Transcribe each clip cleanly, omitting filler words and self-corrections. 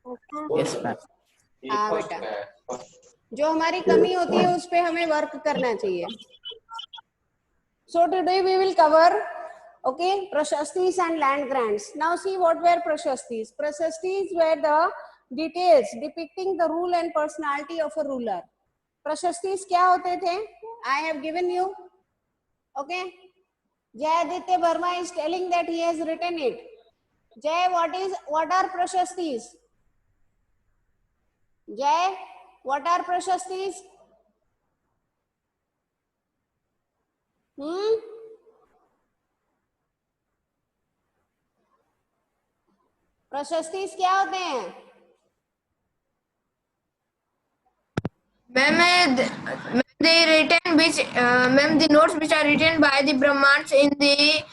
Yes ma'am. हाँ बेटा, जो हमारी कमी होती है उस पे हमें वर्क करना चाहिए. So today we will cover, okay, Prashastis and land grants. Now see what were Prashastis. Prashastis were the details depicting the rule and personality of a ruler. Prashastis क्या होते थे? I have given you. Okay. Jayaditya Verma is telling that he has written it. Jay, what are Prashastis? Jay, what are Prashastis? प्रशस्ति क्या होते हैं? Ma'am, they written which ma'am the notes which are written by the Brahmans in the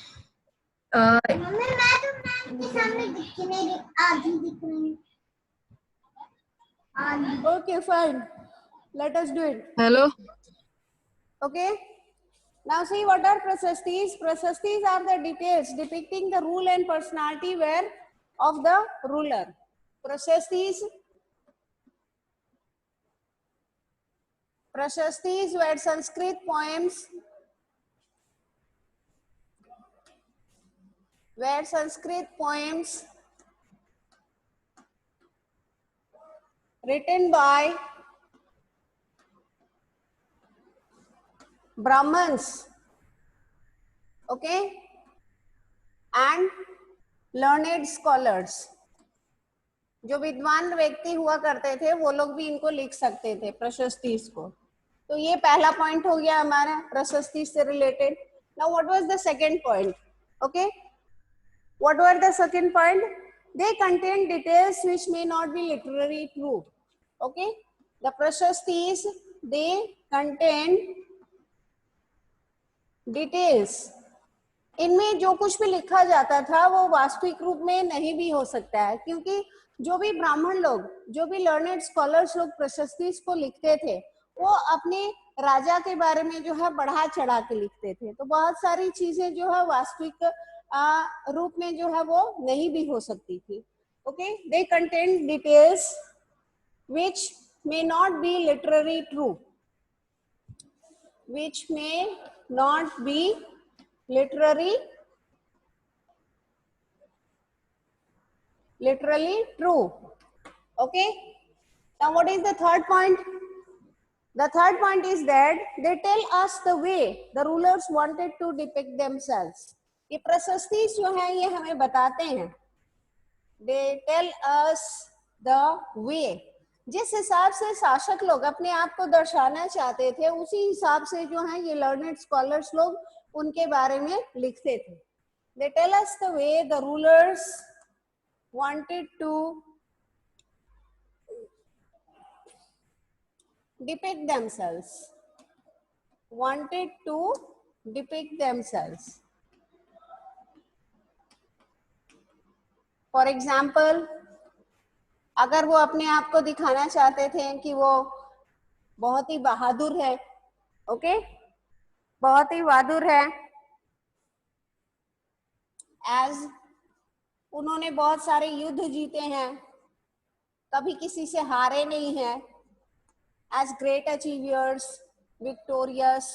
Okay, fine. Let us do it. Hello. Okay. Now see what are prasastis. Prasastis are the details depicting the rule and personality where of the ruler. Prasastis were Sanskrit poems. Written by Brahmins, okay, and learned scholars. जो विद्वान व्यक्ति हुआ करते थे वो लोग भी इनको लिख सकते थे प्रशस्तिस को. तो ये पहला पॉइंट हो गया हमारा प्रशस्ति से related. Now what was the second point? Okay, what were the second point? They contain details which may not be literary true. Okay, the prashastis they contain details. इनमें जो कुछ भी लिखा जाता था वो वास्तविक रूप में नहीं भी हो सकता है, क्योंकि जो भी ब्राह्मण लोग, जो भी लर्नेड स्कॉलर्स लोग प्रशस्ति को लिखते थे वो अपने राजा के बारे में जो है बढ़ा चढ़ा के लिखते थे. तो बहुत सारी चीजें जो है वास्तविक रूप में जो है वो नहीं भी हो सकती थी. Okay, they contain details which may not be literally true, which may not be literally true. Okay, now what is the third point? The third point is that they tell us the way the rulers wanted to depict themselves. ये प्रशस्ति जो है ये हमें बताते हैं. They tell us the way. जिस हिसाब से शासक लोग अपने आप को दर्शाना चाहते थे उसी हिसाब से जो है ये लर्नेड स्कॉलर्स लोग उनके बारे में लिखते थे. They tell us the way the rulers wanted to depict themselves. For example, अगर वो अपने आप को दिखाना चाहते थे कि वो बहुत ही बहादुर है, ओके, बहुत ही बहादुर है, एज उन्होंने बहुत सारे युद्ध जीते हैं, कभी किसी से हारे नहीं है, as great achievers, victorious.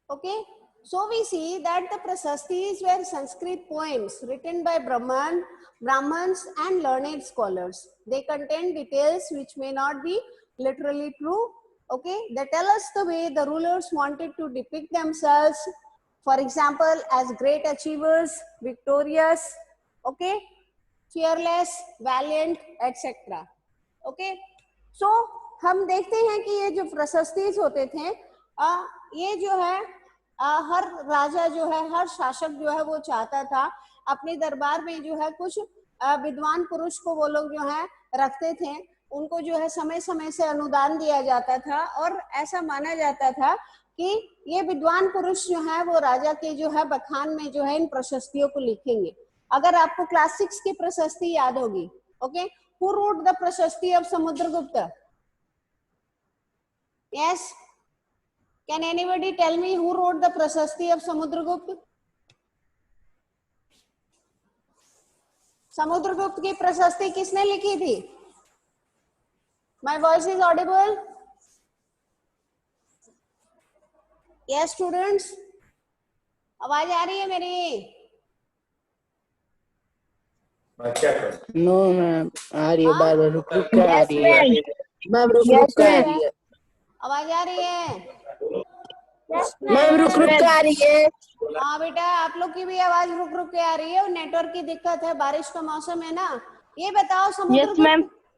Okay, so we see that the prasastis were Sanskrit poems written by Brahmans and learned scholars. They contain details which may not be literally true. Okay, they tell us the way the rulers wanted to depict themselves. For example, as great achievers, victorious, okay, fearless, valiant, etc. Okay, so हम देखते हैं कि ये जो प्रशस्तिस होते थे ये जो है हर राजा जो है, हर शासक जो है वो चाहता था अपने दरबार में जो है कुछ विद्वान पुरुष को वो लोग जो है रखते थे. उनको जो है समय समय से अनुदान दिया जाता था और ऐसा माना जाता था कि ये विद्वान पुरुष जो है वो राजा के जो है बखान में जो है इन प्रशस्तियों को लिखेंगे. अगर आपको क्लास 6 की प्रशस्ति याद होगी, okay, who wrote the prashasti of Samudragupta? Yes, can anybody tell me who wrote the prashasti of Samudragupta? Samudragupta की प्रशस्ति किसने लिखी थी? My voice is audible? Yes students, आवाज आ रही है मेरी? नो मैम, आ रही है, हाँ? बार बार रुक रुक के आ रही है मैम, रुक रुक के आ रही है आवाज आ रही है? मैम, रुक रुक के आ रही है। हाँ बेटा, आप लोग की भी आवाज रुक रुक के आ रही है, नेटवर्क की दिक्कत है, बारिश का मौसम है ना। ये बताओ,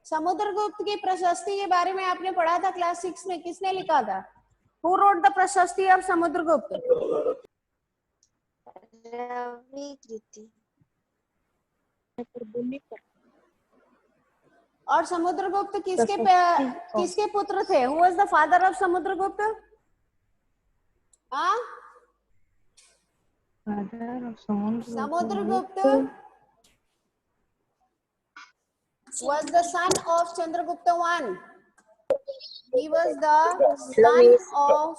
समुद्रगुप्त की प्रशस्ति के बारे में आपने पढ़ा था क्लास 6 में, किसने लिखा था? Who wrote the prashasti of Samudragupta? और समुद्रगुप्त किसके पुत्र थे? Who was the father of Samudragupta? हाँ, Samudragupta was the son of Chandragupta I. He was the son of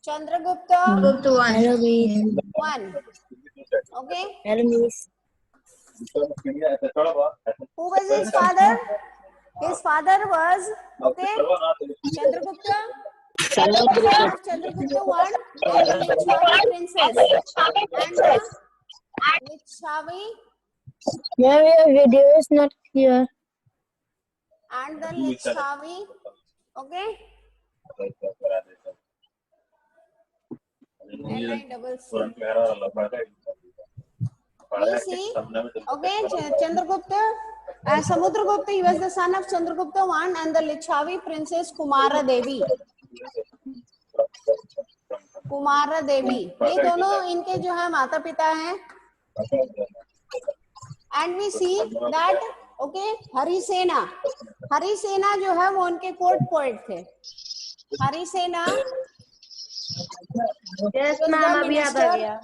Chandragupta I. Okay. Who was his father? His father was, okay, Chandragupta. Chandragupta I and the Lichavi princess and the Lichavi. Ma'am, your video is not clear. And the Lichavi, okay. LICC. We see, okay, Chandragupta, Samudragupta, he was the son of Chandragupta I and the Lichavi princess Kumara Devi. Kumara देवी, ये दोनों इनके जो है माता पिता हैं। And we see that, okay, Harisena जो है वो उनके कोर्ट पोएट थे। हरिसेना, यस मैम, अभी याद आ गया।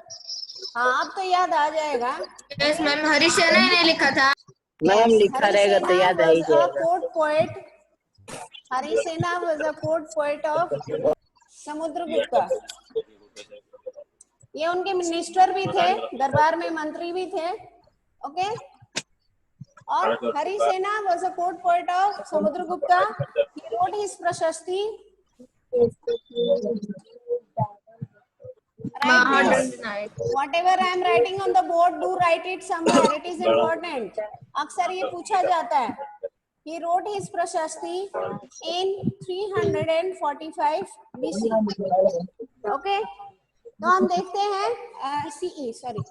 हाँ, अब तो याद आ जाएगा। यस मैम, हरिसेना ने लिखा था। मैम लिखा रहेगा तो याद आ ही जाएगा। Court poet, Harisena was a court poet of Samudragupta. ये उनके मिनिस्टर भी थे, दरबार में मंत्री भी थे, ओके। और Harisena was a court poet of Samudragupta. He wrote his prashasti. Whatever I am writing on the board, do write it somewhere. It is important. अक्सर ये पूछा जाता है। He wrote his प्रशस्ति in 345 BC. Okay. तो हम देखते हैं CE, sorry,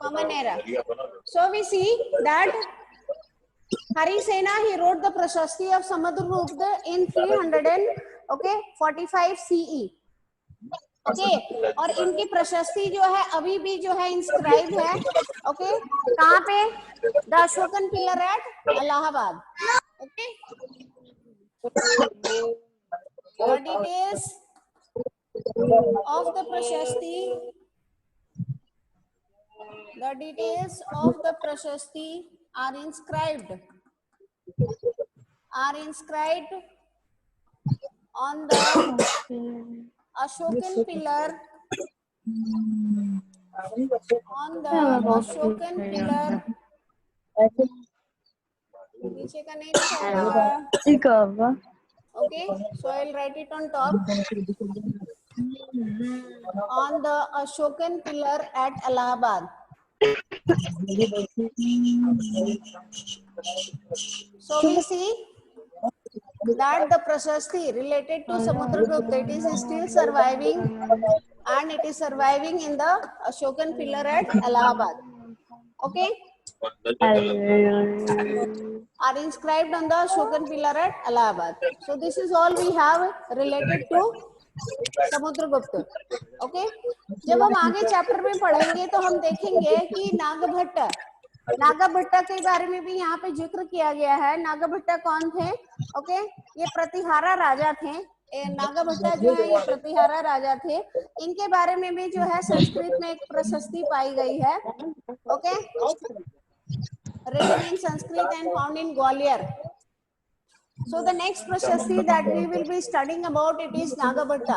common era. So we see that Harisena, he wrote the प्रशस्ति of Samudragupta in 345 CE. Okay, और इनकी प्रशस्ति जो है अभी भी जो है इंस्क्राइब है, ओके, कहाँ पे? The Ashokan pillar at Allahabad, okay. The details of the prashasti are inscribed on the Ashokan pillar, नीचे का नहीं लिखा होगा, okay, so I'll write it on top, on the Ashokan pillar at Allahabad. So we see that the prashasti related to Samudragupta, it is still surviving, and it is surviving in the Ashokan pillar at Allahabad. Okay, are inscribed on the Ashokan pillar at Allahabad. So this is all we have related to Samudragupta. Okay, जब हम आगे chapter में पढ़ेंगे तो हम देखेंगे कि नागभट्ट के बारे में भी यहाँ पे जिक्र किया गया है। नागभट्ट कौन थे? ओके, ये प्रतिहारा राजा थे। नागभट्ट जो है ये प्रतिहारा राजा थे। इनके बारे में भी जो है संस्कृत में एक प्रशस्ति पाई गई है। Okay, written in Sanskrit and found in Gwalior. So the next prashasti that we will be studying about, it is Nagabhatta.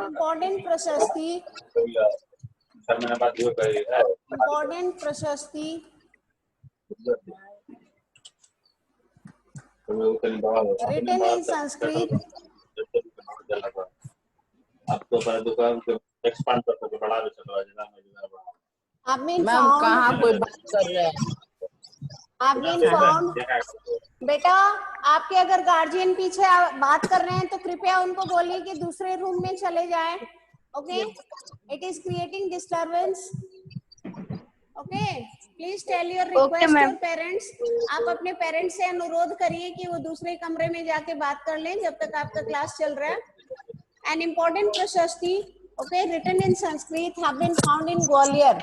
Important प्रशस्ति, इम्पोर्टेंट प्रशस्ति written in Sanskrit have been ma'am कहाँ found, कोई बात कर रहा है? have been found। बेटा आपके अगर गार्जियन पीछे बात कर रहे हैं तो कृपया उनको बोलिए कि दूसरे रूम में चले जाएं। Okay, it is creating disturbance. Okay, please tell your request your parents. आप अपने पेरेंट्स से अनुरोध करिए कि वो दूसरे कमरे में जाके बात कर लें जब तक आपका क्लास चल रहा है। An important prashasti, okay, written in Sanskrit have been found in Gwalior,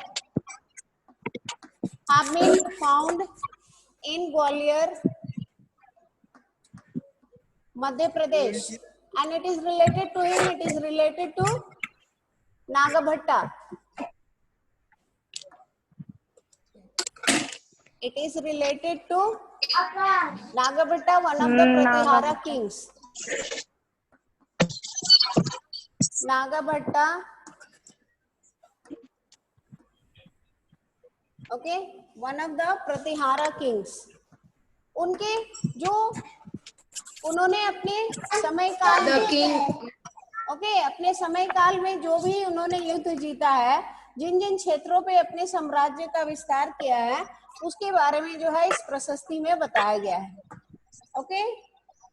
have been found in Gwalior, Madhya Pradesh, and it is related to him, it is related to Nagabhatta. It is related to Nagabhatta, one of the Pratihara kings. Nagabhatta, okay, one of the Pratihara kings. उनके जो उन्होंने अपने समय काल में, okay, अपने समय काल में जो भी उन्होंने युद्ध जीता है, जिन जिन क्षेत्रों पे अपने साम्राज्य का विस्तार किया है, उसके बारे में जो है इस प्रशस्ति में बताया गया है। Okay,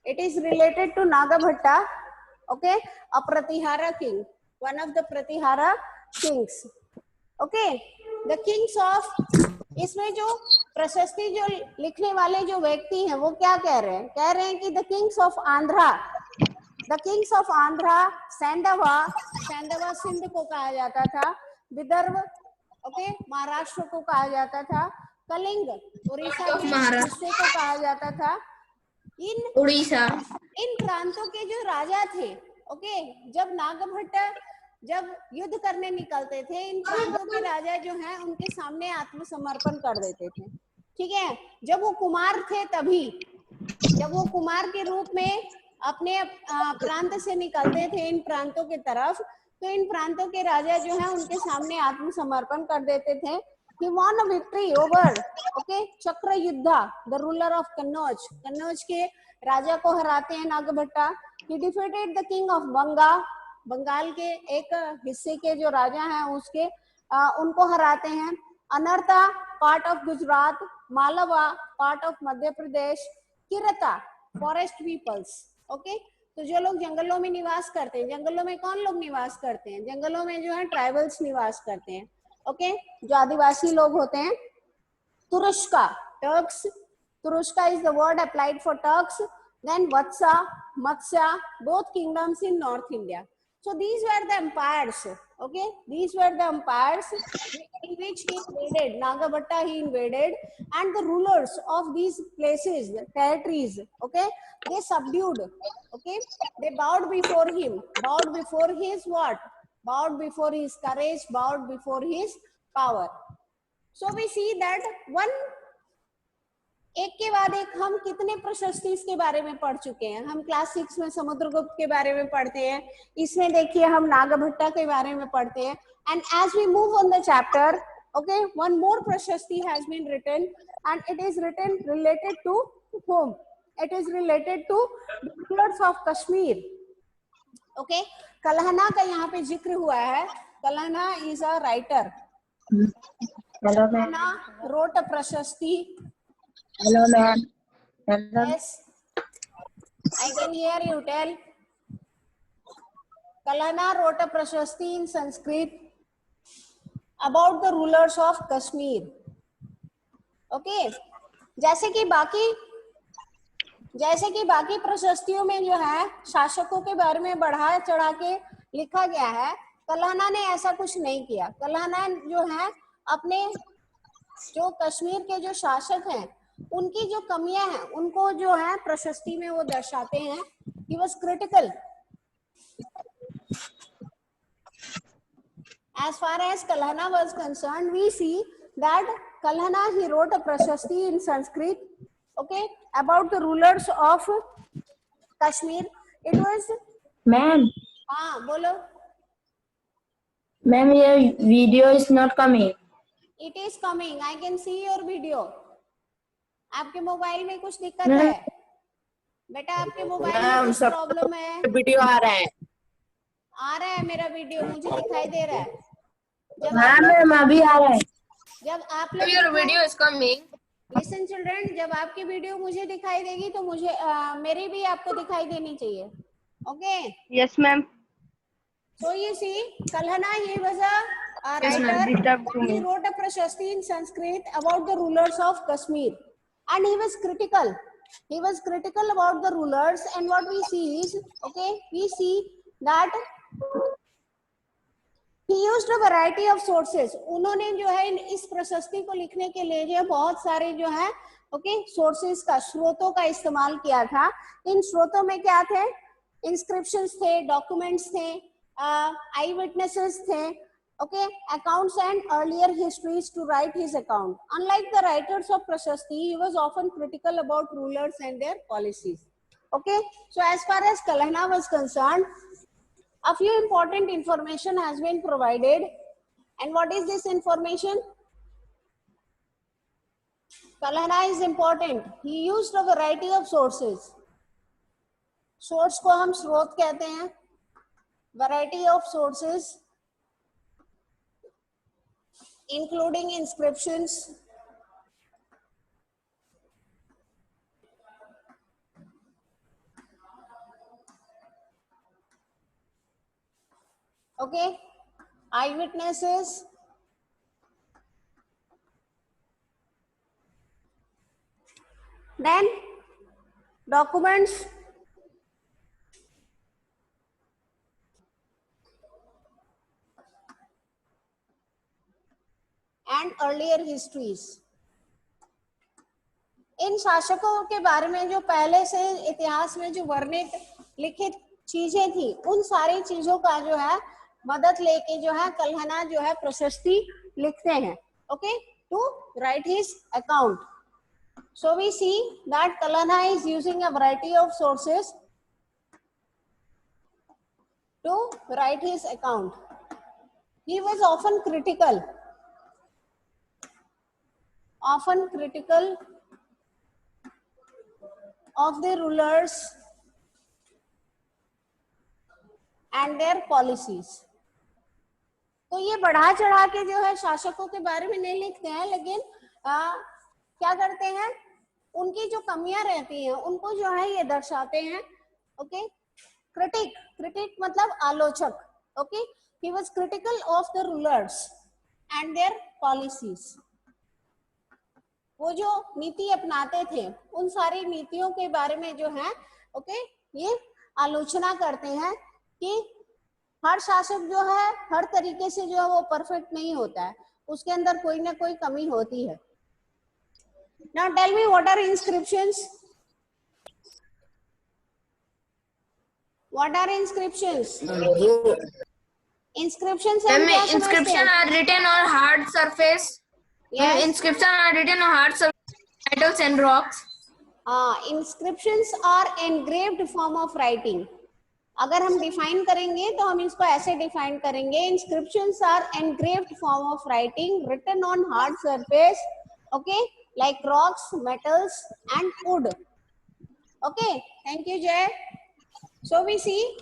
it is related to Nagabhatta, okay, a Pratihara king, one of the Pratihara kings. Okay, the kings of, इसमें जो प्रशस्ति जो लिखने वाले जो व्यक्ति हैं वो क्या कह रहे हैं? कह रहे हैं कि the kings of Andhra, the kings of Andhra, Saindhava, Saindhava Sindh को कहा जाता था, विदर्भ, ओके, महाराष्ट्र को कहा जाता था, कलिंग उड़ीसा के हिस्से को कहा जाता था। इन उड़ीसा, इन प्रांतों के जो राजा थे, ओके, जब नागभट्टा जब युद्ध करने निकलते थे, इन प्रांतों के राजा जो हैं उनके सामने आत्मसमर्पण कर देते थे। ठीक है, जब वो कुमार थे तभी, जब वो कुमार के रूप में अपने प्रांत से निकलते थे इन प्रांतों की तरफ, तो इन प्रांतों के राजा जो हैं उनके सामने आत्मसमर्पण कर देते थे। He won a victory over, okay, चक्र युद्धा, the ruler of Kannauj, Kannauj के राजा को हराते हैं Nagabhatta. He defeated the king of बंगा, बंगाल के एक हिस्से के जो राजा हैं उसके उनको हराते हैं। Anarta, part of Gujarat, Malwa, part of Madhya Pradesh, Kirata, forest peoples, okay, तो जो लोग जंगलों में निवास करते हैं, जंगलों में कौन लोग निवास करते हैं? जंगलों में जो है ट्राइबल्स निवास करते हैं, ओके, जो आदिवासी लोग होते हैं। Turushka, Turks, Turushka is the word applied for Turks. Then Vatsa, Matsya, both kingdoms in North India. So these were the empires, okay, these were the empires in which he invaded, Nagabhatta he invaded, and the rulers of these places, territories, okay, they subdued, okay, they bowed before him, bowed before his what? Bowed before his courage, bowed before his power. So we see that one, एक के बाद एक हम कितने प्रशस्ति इसके बारे में पढ़ चुके हैं। हम क्लास 6 में समुद्रगुप्त के बारे में पढ़ते हैं, इसमें देखिए हम नागभट्टा के बारे में पढ़ते हैं। And as we move on the chapter, okay, one more prashasti has been written and it is written related to whom? It is related to rulers of Kashmir. Okay, Kalhana का यहाँ पे जिक्र हुआ है। Kalhana is a writer, Kalhana wrote a प्रशस्ति। Hello, ma'am. Hello. Yes, I can hear you. Tell. Kalhana wrote a prashasti in Sanskrit about the rulers of Kashmir. Okay. जैसे कि बाकी प्रशस्तियों में जो है शासकों के बारे में बढ़ा चढ़ा के लिखा गया है, कल्हना ने ऐसा कुछ नहीं किया। कल्हना जो है अपने जो कश्मीर के जो शासक हैं उनकी जो कमियां हैं उनको जो है प्रशस्ति में वो दर्शाते हैं। He was critical. As far as Kalhana was concerned, we see that Kalhana he wrote a prashasti in Sanskrit Okay, about the rulers of Kashmir. It was, Ma'am, हाँ बोलो. ma'am, your video is not coming. It is coming. I can see your video. आपके mobile में कुछ दिक्कत Ma'am, है बेटा? आपके mobile में मैम कुछ सब प्रॉब्लम है? वीडियो आ रहा है। आ रहा है मेरा वीडियो, मुझे दिखाई दे रहा है. जब हाँ आप लोग मैम अभी आ रहा है. Your video is coming. Listen children, जब आपकी वीडियो मुझे दिखाई देगी तो मुझे मेरी भी आपको दिखाई देनी चाहिए. Okay. Yes, ma'am. So you see, Kalhana, he was a Yes, ma'am. writer. Disturb to He me. wrote a Prashasti in Sanskrit about the rulers of Kashmir, and he was critical. He was critical about the rulers, and what we see is, okay, we see that he used a variety of sources. उन्होंने जो है इस प्रशस्ति को लिखने के लिए जो बहुत सारे जो है सोर्सेस का, स्रोतों का इस्तेमाल किया था. इन स्रोतों में क्या थे? इंस्क्रिप्शंस थे, डॉक्यूमेंट्स थे, आई विटनेसेस थे, accounts and earlier histories to write his account. Unlike the writers of Prashasti, he was often critical about rulers and their policies. Okay, so as far as Kalhana was concerned, a few important information has been provided. And what is this information? Kalhana is important. He used a variety of sources. Source को हम स्रोत कहते हैं. Variety of sources, including inscriptions, okay, eyewitnesses, then documents, and earlier histories. इन शासकों के बारे में जो पहले से इतिहास में जो वर्णित लिखित चीजें थी, उन सारी चीजों का जो है मदद लेके जो है कल्हना जो है प्रशस्ति लिखते हैं. Okay, to write his account. So we see that Kalhana is using a variety of sources to write his account. He was often critical of the rulers and their policies. तो ये बढ़ा चढ़ा के जो है शासकों के बारे में नहीं लिखते हैं, लेकिन क्या करते हैं, उनकी जो कमियां रहती हैं उनको जो है ये दर्शाते हैं. ओके, क्रिटिक मतलब आलोचक. Okay, he was critical of the rulers and their policies. वो जो नीति अपनाते थे उन सारी नीतियों के बारे में जो है ये आलोचना करते हैं कि हर शासक जो है हर तरीके से जो है वो परफेक्ट नहीं होता है, उसके अंदर कोई ना कोई कमी होती है. Now tell me, what are inscriptions? What are inscriptions? Inscriptions हम क्या समझते Inscription हैं? are written on hard surface. Yes. Inscription are written on hard surface, metals and rocks. Inscriptions are engraved form of writing. अगर हम define करेंगे तो हम इसको ऐसे डिफाइन करेंगे, inscriptions are engraved form of writing written on hard surface, okay, like rocks, metals and wood. Okay, thank you Jay. So we see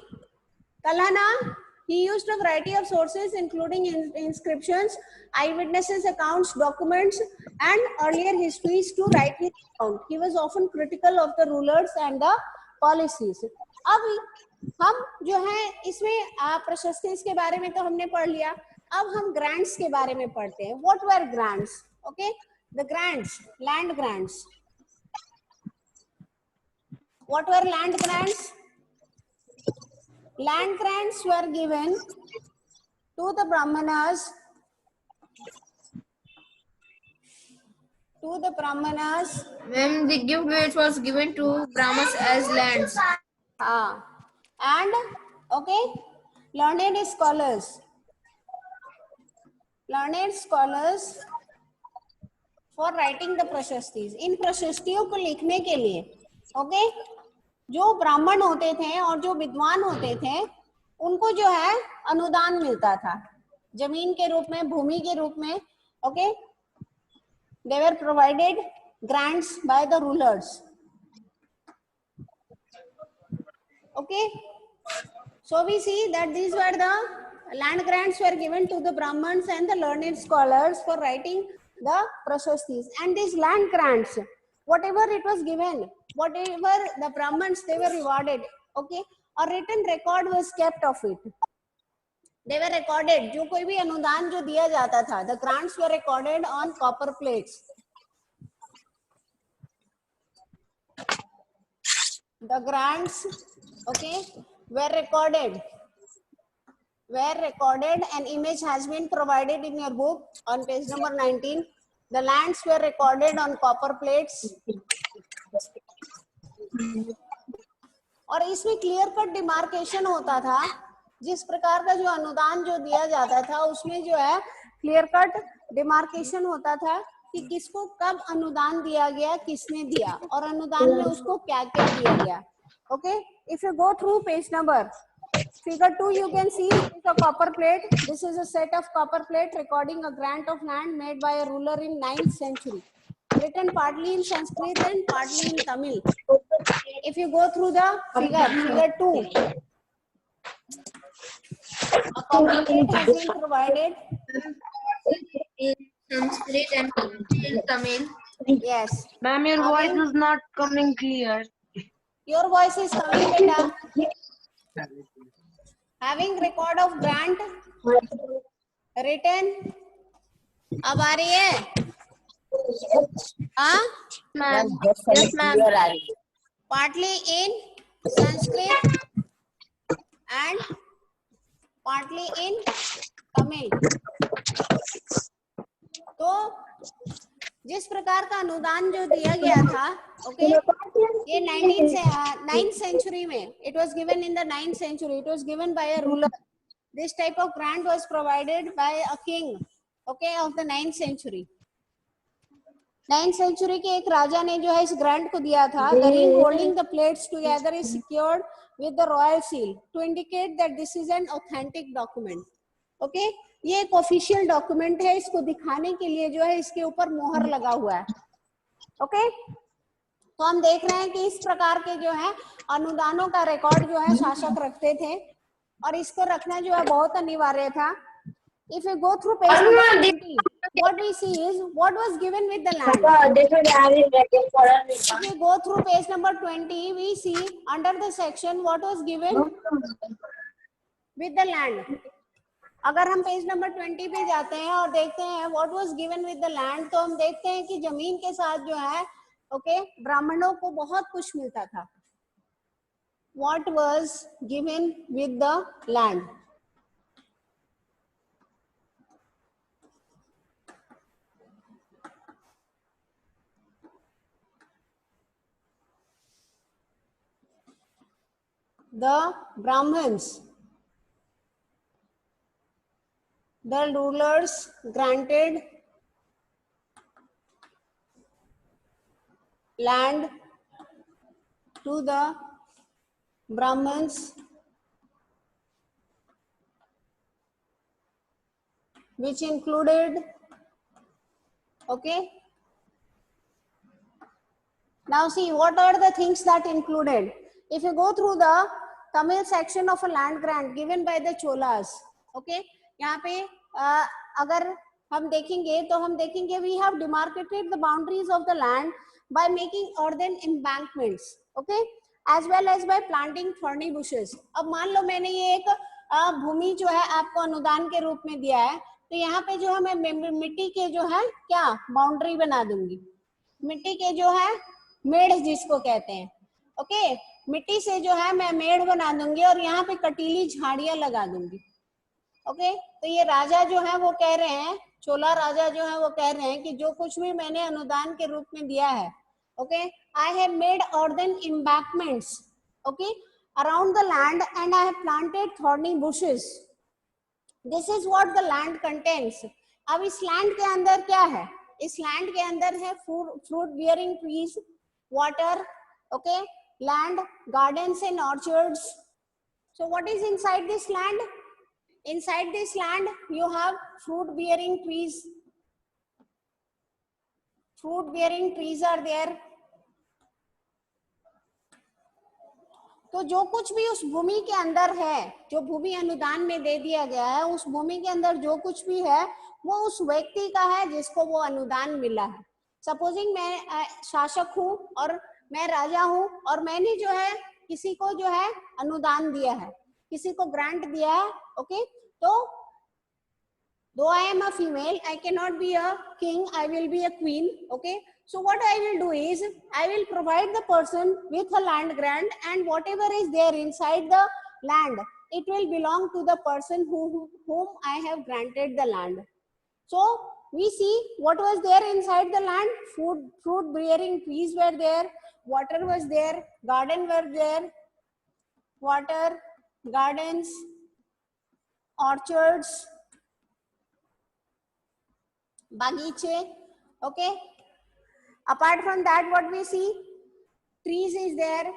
Kalhana, he used a variety of sources including inscriptions, eyewitnesses accounts, documents and earlier histories to write his account. He was often critical of the rulers and the policies. अब हम जो है इसमें प्रशस्ति के बारे में तो हमने पढ़ लिया, अब हम ग्रांट्स के बारे में पढ़ते हैं. What were grants? Okay, the grants, land grants. What were land grants? Land grants were given to the Brahmanas When the gift which was given to Brahmanas as lands. and okay, learned scholars for writing the prashastis, इन प्रशस्तियों को लिखने के लिए। Okay, जो ब्राह्मण होते थे और जो विद्वान होते थे उनको जो है अनुदान मिलता था, जमीन के रूप में, भूमि के रूप में। Okay, they were provided grants by the rulers. Okay, so we see that these were the land grants were given to the Brahmins and the learned scholars for writing the prashastis. And these land grants, whatever it was given, whatever the Brahmins, they were rewarded. Okay, a written record was kept of it. They were recorded. जो कोई भी अनुदान जो दिया जाता था, the grants were recorded on copper plates. The grants, okay, were recorded. An image has been provided in your book on page number 19. The lands were recorded on copper plates. और इसमें क्लियर कट डिमार्केशन होता था, जिस प्रकार का जो अनुदान जो दिया जाता था उसमें जो है क्लियर कट डिमार्केशन होता था कि किसको कब अनुदान दिया गया, किसने दिया, और अनुदान में उसको क्या क्या दिया गया। Okay, if you go through page number figure 2, you can see it's a copper plate. This is a set of copper plate recording a grant of land made by a ruler in 9th century, written partly in Sanskrit and partly in Tamil. If you go through the figure 2, a copper plate has been provided In Sanskrit and in Tamil. Yes. Ma'am, your voice is not coming clear. Your voice is coming, beta. Having record of grant written, अब आ रही है? हाँ? Ma'am, yes, ma'am. Partly in Sanskrit and partly in Tamil. तो जिस प्रकार का अनुदान जो दिया गया था, ओके, ये 9th century में, it was given in the 9th century, it was given by a ruler. This type of grant was provided by a king, okay, of the 9th century. 9th century के एक राजा ने जो है इस grant को दिया था. The ring holding the plates together is secured with the royal seal to indicate that this is an authentic document. Okay, ये एक ऑफिशियल डॉक्यूमेंट है, इसको दिखाने के लिए जो है इसके ऊपर मोहर लगा हुआ है. ओके, तो हम देख रहे हैं कि इस प्रकार के जो है अनुदानों का रिकॉर्ड जो है शासक रखते थे और इसको रखना जो है बहुत अनिवार्य था. If you go through page number 20, what we see is what was given with the land. If you go through page number 20, we see under the section what was given with the land. अगर हम page number 20 पे जाते हैं और देखते हैं what was given with the land, तो हम देखते हैं कि जमीन के साथ जो है ओके ब्राह्मणों को बहुत कुछ मिलता था. What was given with the land. The Brahmans, the rulers granted land to the Brahmins which included, okay, now see what are the things that included. If you go through the Tamil section of a land grant given by the Cholas, okay, यहाँ पे अगर हम देखेंगे तो हम देखेंगे we have demarcated the boundaries of the land by making earthen embankments, okay, as well as by planting thorny bushes. अब मान लो मैंने ये एक भूमि जो है आपको अनुदान के रूप में दिया है, तो यहाँ पे जो है मैं मिट्टी के जो है क्या बाउंड्री बना दूंगी, मिट्टी के जो है मेड़ जिसको कहते हैं, ओके, मिट्टी से जो है मैं मेड़ बना दूंगी और यहाँ पे कटीली झाड़ियां लगा दूंगी. ओके, तो ये राजा जो है वो कह रहे हैं, चोला राजा जो है वो कह रहे हैं कि जो कुछ भी मैंने अनुदान के रूप में दिया है, okay, I have made earthen embankments, okay, around the land and I have planted thorny bushes. This is what the land contains. अब इस लैंड के अंदर क्या है, इस लैंड के अंदर है fruit bearing trees, water, okay, land, gardens and orchards. So what is inside this land? Inside this land you have fruit bearing trees. Fruit bearing trees are there. तो जो कुछ भी उस भूमि के अंदर है, जो भूमि अनुदान में दे दिया गया है, उस भूमि के अंदर जो कुछ भी है वो उस व्यक्ति का है जिसको वो अनुदान मिला है. सपोजिंग मैं शासक हूँ और मैं राजा हूँ और मैंने जो है किसी को जो है अनुदान दिया है, किसी को ग्रांट दिया है. ओके, तो though I am a female, I cannot be a king, I will be a queen. Okay, so what I will do is I will provide the person with a land grant, and whatever is there inside the land, it will belong to the person whom I have granted the land. So we see what was there inside the land. Fruit bearing trees were there, water was there, garden were there, water, gardens, orchards, bagiche. Okay, apart from that, what we see, trees is there,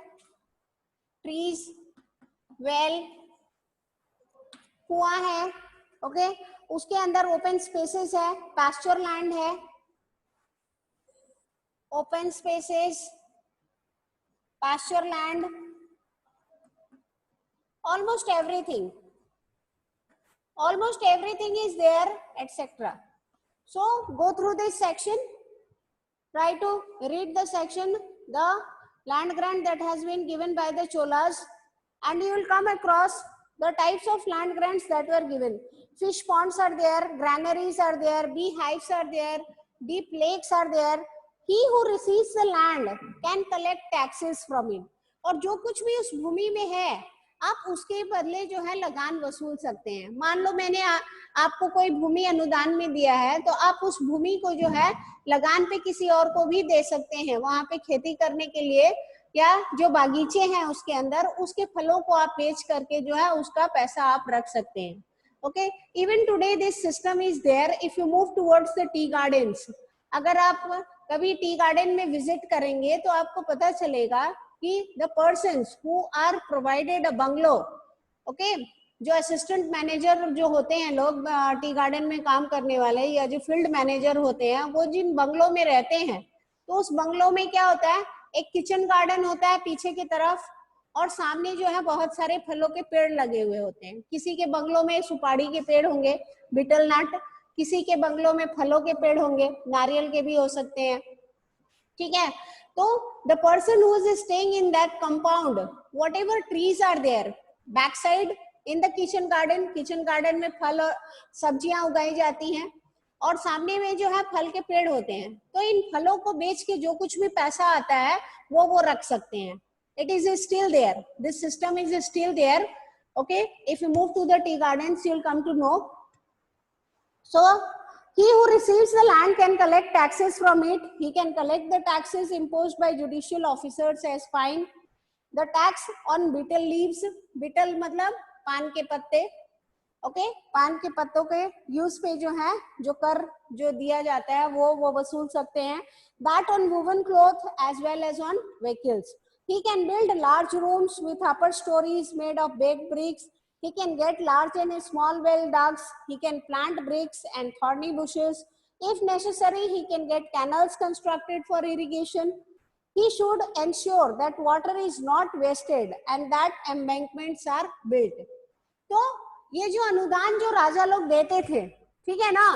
trees, well, कुआं है. Okay, उसके अंदर open spaces है, pasture land है, open spaces, pasture land, almost everything is there, etc. So go through this section, try to read the section, the land grant that has been given by the Cholas, and you will come across the types of land grants that were given. Fish ponds are there, granaries are there, beehives are there, deep lakes are there. He who receives the land can collect taxes from it. और जो कुछ भी उस भूमि में है, आप उसके बदले जो है लगान वसूल सकते हैं. मान लो मैंने आपको कोई भूमि अनुदान में दिया है, तो आप उस भूमि को जो है लगान पे किसी और को भी दे सकते हैं, वहां पे खेती करने के लिए, या जो बागीचे हैं उसके अंदर, उसके फलों को आप बेच करके जो है उसका पैसा आप रख सकते हैं. Okay, even today this system is there. If you move towards the tea gardens, अगर आप कभी टी गार्डन में विजिट करेंगे तो आपको पता चलेगा कि the persons who are provided a bungalow, okay, जो असिस्टेंट मैनेजर जो होते हैं लोग टी गार्डन में काम करने वाले, या जो फील्ड मैनेजर होते हैं, वो जिन बंगलों में रहते हैं, तो उस बंगलों में क्या होता है, एक किचन गार्डन होता है पीछे की तरफ, और सामने जो है बहुत सारे फलों के पेड़ लगे हुए होते हैं. किसी के बंगलों में सुपारी के पेड़ होंगे, बीटल नट, किसी के बंगलों में फलों के पेड़ होंगे, नारियल के भी हो सकते हैं. ठीक है, तो the person who is staying in that compound, whatever trees are there, backside in the kitchen garden में फल और सब्जियां उगाई जाती हैं, और सामने में जो है फल के पेड़ होते हैं. तो इन फलों को बेच के जो कुछ भी पैसा आता है वो रख सकते हैं. It is still there. This system is still there. Okay, if you move to the tea gardens, you will come to know. So he who receives the land can collect taxes from it. He can collect the taxes imposed by judicial officers as fine. The tax on betel leaves. Betel मतलब पान के पत्ते. Okay, पान के पत्तों के use पे जो है जो कर जो दिया जाता है वो वसूल सकते हैं. That on woven cloth as well as on vehicles. He can build large rooms with upper stories made of baked bricks. He can get large and small well ducts. He can plant bricks and thorny bushes. If necessary, he can get canals constructed for irrigation. He should ensure that water is not wasted and that embankments are built. तो ये जो अनुदान जो राजा लोग देते थे, ठीक है ना,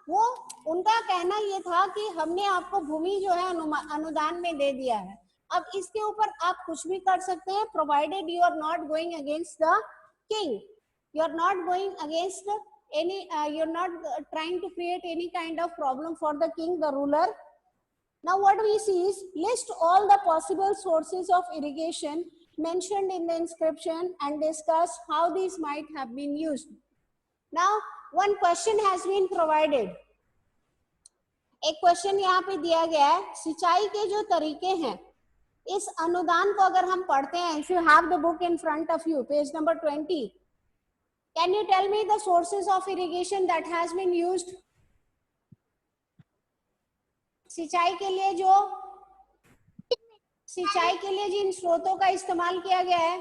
वो उनका कहना ये था कि हमने आपको भूमि जो है अनुदान में दे दिया है, अब इसके ऊपर आप कुछ भी कर सकते हैं, provided you are not going against the king, you are not going against any you are not trying to create any kind of problem for the king, the ruler. Now what we see is list all the possible sources of irrigation mentioned in the inscription and discuss how these might have been used. Now one question has been provided. एक question यहाँ पे दिया गया है, सिंचाई के जो तरीके हैं इस अनुदान को अगर हम पढ़ते हैं, if you have the book in front of you, page number 20, can you tell me the sources of irrigation that has been used? सिंचाई के लिए जिन स्रोतों का इस्तेमाल किया गया है,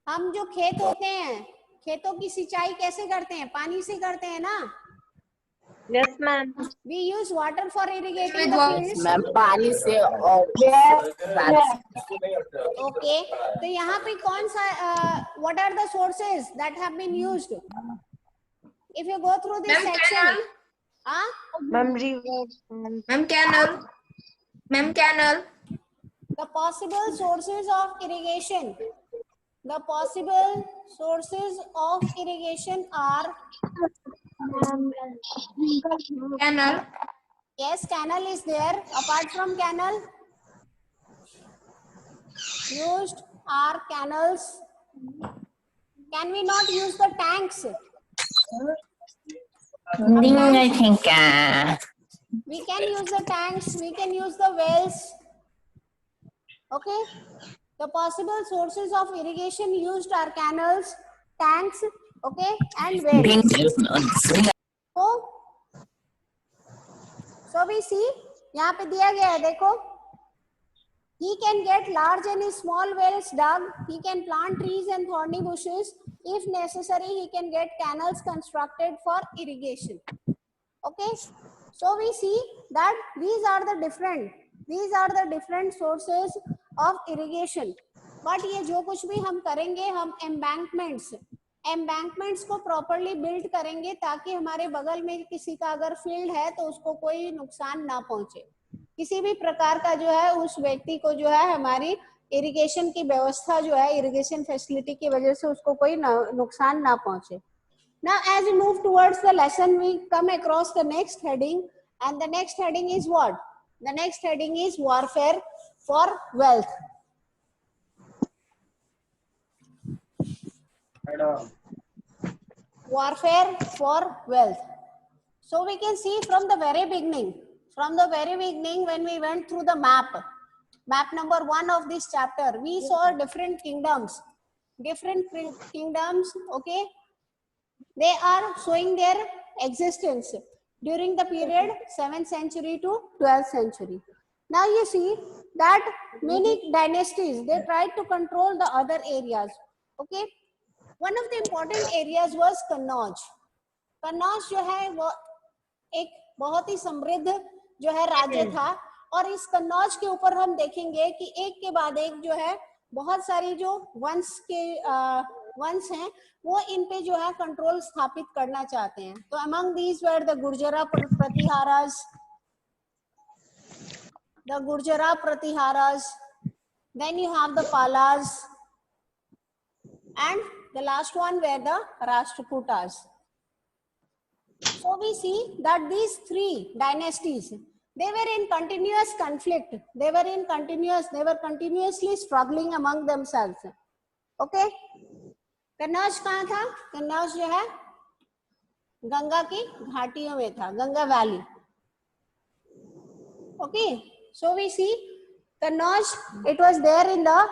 हम जो खेत होते हैं, खेतों की सिंचाई कैसे करते हैं? पानी से करते हैं ना। Yes, ma'am. We use water for irrigating With the water. fields. Ma'am पानी से और Okay, तो यहाँ पे कौन सा what are the sources that have been used? If you go through this Ma'am, section, canal. huh? Ma'am river. Ma'am, canal. Ma'am, canal. The possible sources of irrigation. The possible sources of irrigation are, Canal. yes, canal is there. Apart from canal, used are canals. Can we not use the tanks? I think. We can use the tanks, we can use the wells. Okay, the possible sources of irrigation used are canals, tanks, okay, and wells. So we see यहाँ पे दिया गया है, देखो, he can get large and small wells dug, he can plant trees and thorny bushes, if necessary he can get canals constructed for irrigation. Okay, so we see that these are the different sources of irrigation. But ये जो कुछ भी हम करेंगे, हम embankments को properly build करेंगे ताकि हमारे बगल में किसी का अगर फील्ड है तो उसको कोई नुकसान ना पहुंचे, किसी भी प्रकार का जो है उस व्यक्ति को जो है हमारी इरिगेशन की व्यवस्था जो है, इरिगेशन फैसिलिटी की वजह से उसको कोई नुकसान ना पहुंचे. Now, as we move towards the lesson, we come across the next heading, and the next heading is what? The next heading is warfare for wealth. Warfare for wealth. So we can see from the very beginning, when we went through the map number 1 of this chapter, we saw different kingdoms, okay? They are showing their existence during the period 7th century to 12th century. Now you see that many dynasties, they tried to control the other areas. Okay, one of the important areas was Kannauj. Kannauj जो है वो एक बहुत ही समृद्ध जो है राज्य था, और इस कन्नौज के ऊपर हम देखेंगे कि एक के बाद एक जो है बहुत सारी जो वंश हैं वो इन पे जो है कंट्रोल स्थापित करना चाहते हैं. तो among these were the Gurjara Pratiharas, then you have the Palas, and the last one were the Rashtrakutas. So we see that these three dynasties, they were in continuous conflict, they were continuously struggling among themselves. Okay, Kannauj कहाँ था? कन्नौज जो है गंगा की घाटियों में था, Ganga valley. Okay, so we see Kannauj, it was there in the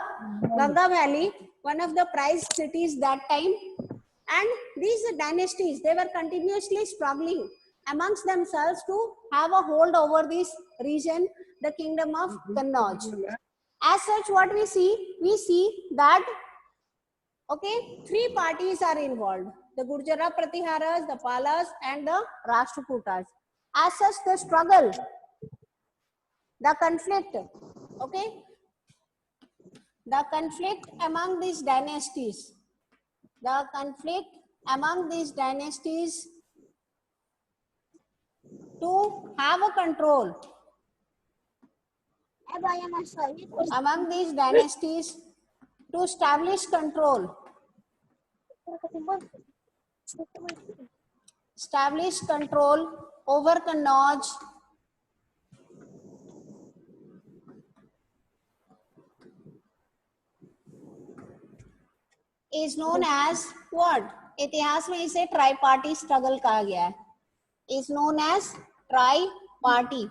Ganga Valley, one of the prized cities that time, and these dynasties, they were continuously struggling amongst themselves to have a hold over this region, the kingdom of Kannauj. As such, what we see that, okay, three parties are involved: the Gurjara Pratiharas, the Palas, and the Rashtrakutas. As such, the struggle, the conflict, okay, the conflict among these dynasties, to have a control among these dynasties, to establish control over Kannauj, is known as what? इतिहास में इसे try party struggle कहा गया है. is known as try party,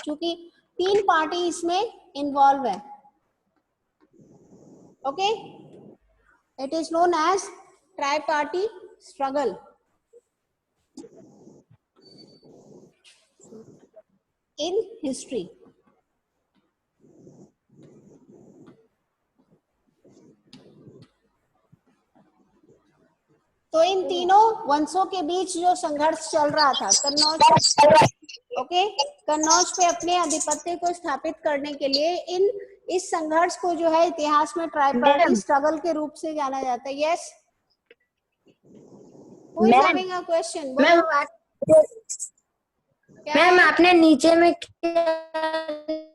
क्योंकि 3 party इसमें involve है. Okay, it is known as try party struggle. in history. तो इन तीनों वंशों के बीच जो संघर्ष चल रहा था कन्नौज पे अपने आधिपत्य को स्थापित करने के लिए इस संघर्ष को जो है इतिहास में ट्राइपार्टी स्ट्रगल के रूप से जाना जाता है. Yes, who is having a question? Ma'am आपने नीचे में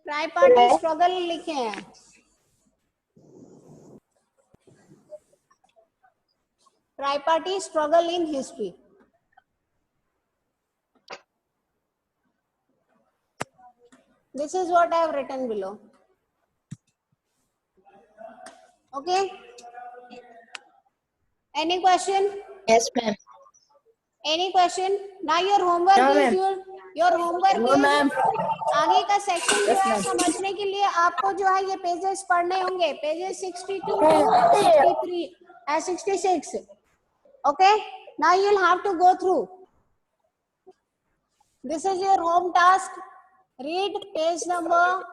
ट्राइपार्टी स्ट्रगल लिखे हैं. Tripartite struggle in history. This is what I have written below. Okay. Any question? Yes, ma'am. Any question? Now your homework No, is ma'am. your homework No, is ma'am. आगे का section जो Yes, है ma'am. समझने के लिए आपको जो है ये पेजेस पढ़ने होंगे. Pages 62 to 63 and 66. Okay, now you'll have to go through. This is your home task. Read page number.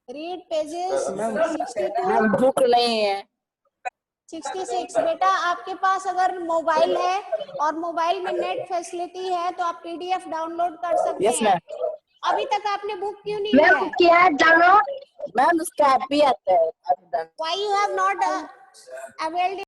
Read pages 62, book नहीं है. 66. बेटा आपके पास अगर मोबाइल है और मोबाइल में नेट फैसिलिटी है तो आप PDF डाउनलोड कर सकते Yes, हैं. ma'am. अभी तक आपने बुक क्यों नहीं लिया है? क्या डाउनलोड? मैम उसका ऐप भी आता है. Why you have not availed